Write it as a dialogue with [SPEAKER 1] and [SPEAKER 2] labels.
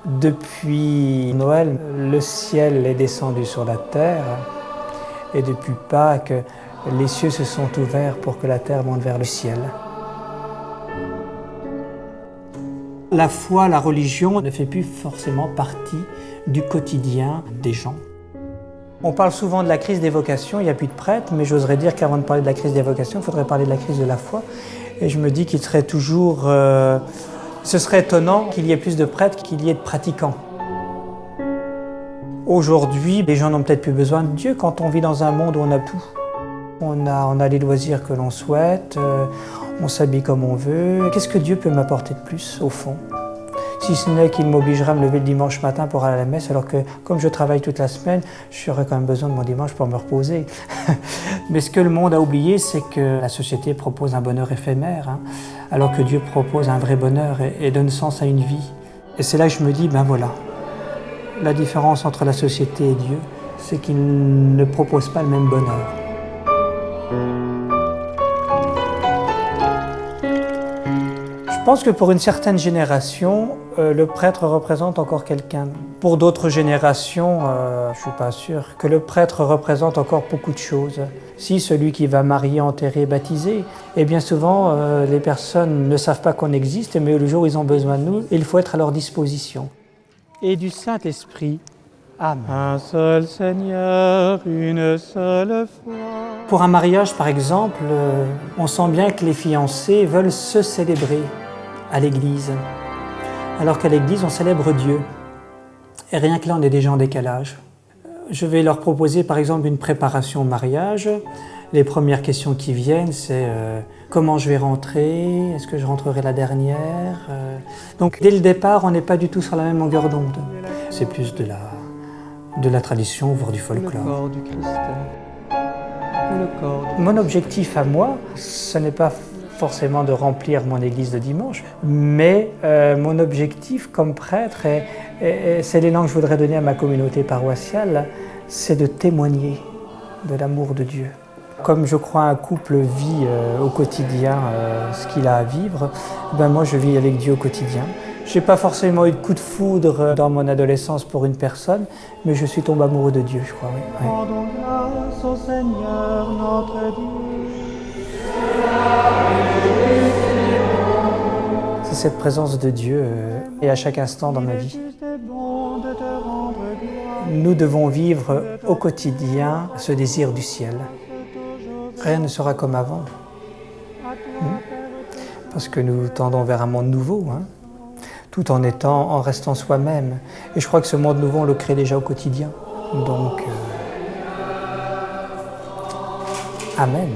[SPEAKER 1] Depuis Noël, le ciel est descendu sur la terre et depuis Pâques, les cieux se sont ouverts pour que la terre monte vers le ciel. La foi, la religion ne fait plus forcément partie du quotidien des gens. On parle souvent de la crise des vocations, il n'y a plus de prêtres, mais j'oserais dire qu'avant de parler de la crise des vocations, il faudrait parler de la crise de la foi. Et je me dis qu'il serait toujours... ce serait étonnant qu'il y ait plus de prêtres qu'il y ait de pratiquants. Aujourd'hui, les gens n'ont peut-être plus besoin de Dieu quand on vit dans un monde où on a tout. On a les loisirs que l'on souhaite, on s'habille comme on veut. Qu'est-ce que Dieu peut m'apporter de plus, au fond? Si ce n'est qu'il m'obligera à me lever le dimanche matin pour aller à la messe, alors que comme je travaille toute la semaine, j'aurais quand même besoin de mon dimanche pour me reposer. Mais ce que le monde a oublié, c'est que la société propose un bonheur éphémère, alors que Dieu propose un vrai bonheur et donne sens à une vie. Et c'est là que je me dis, ben voilà, la différence entre la société et Dieu, c'est qu'il ne propose pas le même bonheur. Je pense que pour une certaine génération, le prêtre représente encore quelqu'un. Pour d'autres générations, je ne suis pas sûr que le prêtre représente encore beaucoup de choses. Si celui qui va marier, enterrer, baptiser, et bien souvent, les personnes ne savent pas qu'on existe, mais le jour où ils ont besoin de nous, il faut être à leur disposition. Et du Saint-Esprit. Amen.
[SPEAKER 2] Un seul Seigneur, une seule foi.
[SPEAKER 1] Pour un mariage, par exemple, on sent bien que les fiancés veulent se célébrer à l'église, alors qu'à l'église, on célèbre Dieu. Et rien que là, on est déjà en décalage. Je vais leur proposer, par exemple, une préparation au mariage. Les premières questions qui viennent, c'est comment je vais rentrer? Est-ce que je rentrerai la dernière? Donc, dès le départ, on n'est pas du tout sur la même longueur d'onde. C'est plus de la tradition, voire du folklore.
[SPEAKER 2] Le corps du Christ. Le corps du...
[SPEAKER 1] Mon objectif à moi, ce n'est pas forcément de remplir mon église de dimanche, mais mon objectif comme prêtre, c'est l'élan que je voudrais donner à ma communauté paroissiale, c'est de témoigner de l'amour de Dieu. Comme je crois un couple vit au quotidien ce qu'il a à vivre, ben moi je vis avec Dieu au quotidien. Je n'ai pas forcément eu de coup de foudre dans mon adolescence pour une personne, mais je suis tombé amoureux de Dieu, je crois. Oui.
[SPEAKER 2] Rendons grâce au Seigneur notre Dieu.
[SPEAKER 1] C'est cette présence de Dieu et à chaque instant dans ma vie. Nous devons vivre au quotidien ce désir du ciel. Rien ne sera comme avant. Parce que nous tendons vers un monde nouveau, tout en restant soi-même. Et je crois que ce monde nouveau, on le crée déjà au quotidien. Donc, Amen.